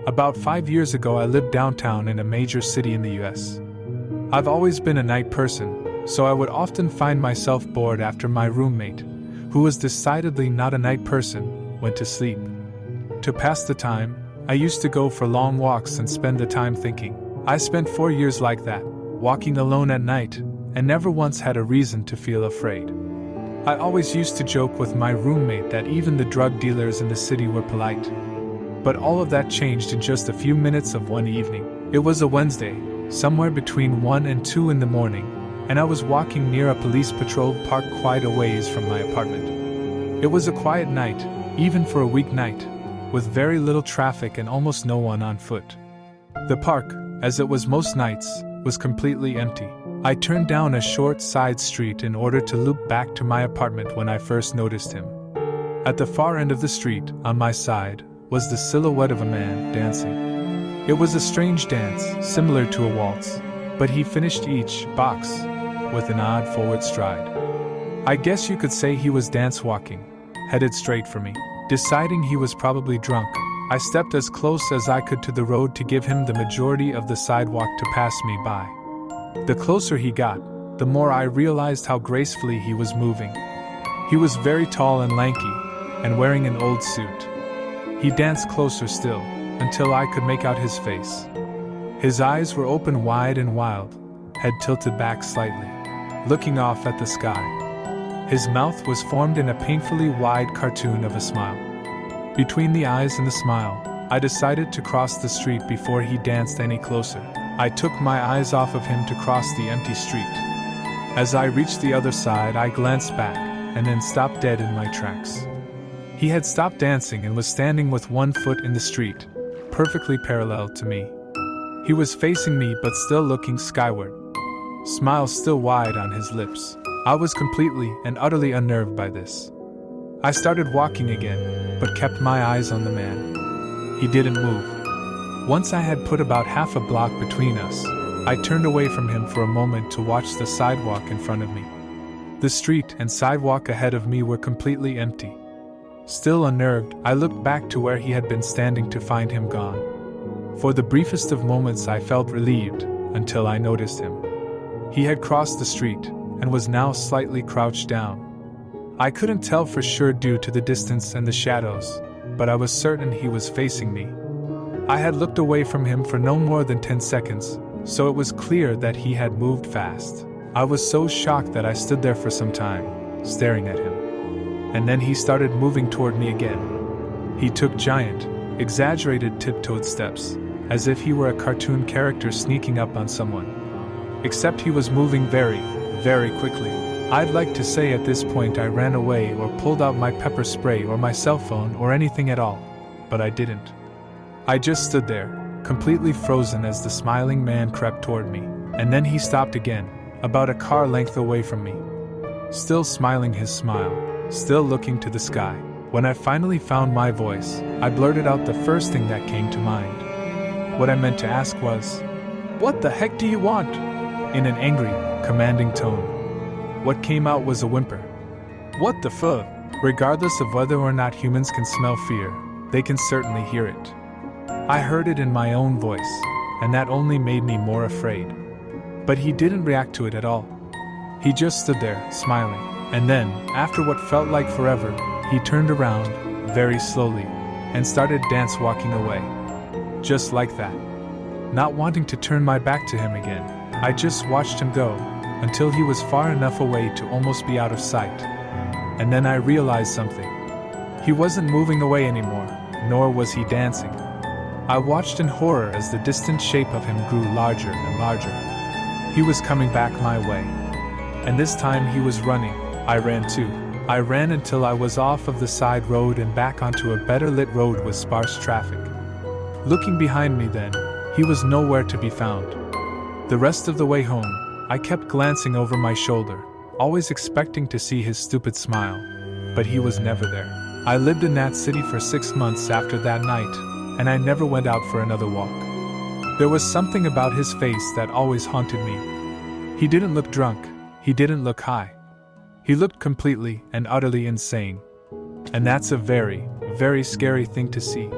About 5 years ago, I lived downtown in a major city in the US. I've always been a night person, so I would often find myself bored after my roommate, who was decidedly not a night person, went to sleep. To pass the time, I used to go for long walks and spend the time thinking. I spent 4 years like that, walking alone at night, and never once had a reason to feel afraid. I always used to joke with my roommate that even the drug dealers in the city were polite. But all of that changed in just a few minutes of one evening. It was a Wednesday, somewhere between 1 and 2 in the morning, and I was walking near a police patrol parked quite a ways from my apartment. It was a quiet night, even for a weeknight, with very little traffic and almost no one on foot. The park, as it was most nights, was completely empty. I turned down a short side street in order to loop back to my apartment when I first noticed him. At the far end of the street, on my side, was the silhouette of a man dancing. It was a strange dance, similar to a waltz, but he finished each box with an odd forward stride. I guess you could say he was dance walking, headed straight for me. Deciding he was probably drunk, I stepped as close as I could to the road to give him the majority of the sidewalk to pass me by. The closer he got, the more I realized how gracefully he was moving. He was very tall and lanky, and wearing an old suit. He danced closer still, until I could make out his face. His eyes were open wide and wild, head tilted back slightly, looking off at the sky. His mouth was formed in a painfully wide cartoon of a smile. Between the eyes and the smile, I decided to cross the street before he danced any closer. I took my eyes off of him to cross the empty street. As I reached the other side, I glanced back, and then stopped dead in my tracks. He had stopped dancing and was standing with one foot in the street, perfectly parallel to me. He was facing me but still looking skyward, smile still wide on his lips. I was completely and utterly unnerved by this. I started walking again, but kept my eyes on the man. He didn't move. Once I had put about half a block between us, I turned away from him for a moment to watch the sidewalk in front of me. The street and sidewalk ahead of me were completely empty. Still unnerved, I looked back to where he had been standing to find him gone. For the briefest of moments I felt relieved, until I noticed him. He had crossed the street, and was now slightly crouched down. I couldn't tell for sure due to the distance and the shadows, but I was certain he was facing me. I had looked away from him for no more than 10 seconds, so it was clear that he had moved fast. I was so shocked that I stood there for some time, staring at him. And then he started moving toward me again. He took giant, exaggerated tiptoed steps, as if he were a cartoon character sneaking up on someone. Except he was moving very, very quickly. I'd like to say at this point I ran away or pulled out my pepper spray or my cell phone or anything at all, but I didn't. I just stood there, completely frozen as the smiling man crept toward me, and then he stopped again, about a car length away from me. Still smiling his smile, still looking to the sky. When I finally found my voice, I blurted out the first thing that came to mind. What I meant to ask was, "What the heck do you want?" in an angry, commanding tone. What came out was a whimper. What the fuck? Regardless of whether or not humans can smell fear, they can certainly hear it. I heard it in my own voice, and that only made me more afraid. But he didn't react to it at all. He just stood there, smiling, and then, after what felt like forever, he turned around, very slowly, and started dance walking away. Just like that. Not wanting to turn my back to him again, I just watched him go, until he was far enough away to almost be out of sight. And then I realized something. He wasn't moving away anymore, nor was he dancing. I watched in horror as the distant shape of him grew larger and larger. He was coming back my way. And this time he was running. I ran too. I ran until I was off of the side road and back onto a better lit road with sparse traffic. Looking behind me then, he was nowhere to be found. The rest of the way home, I kept glancing over my shoulder, always expecting to see his stupid smile, but he was never there. I lived in that city for 6 months after that night, and I never went out for another walk. There was something about his face that always haunted me. He didn't look drunk, he didn't look high. He looked completely and utterly insane. And that's a very, very scary thing to see.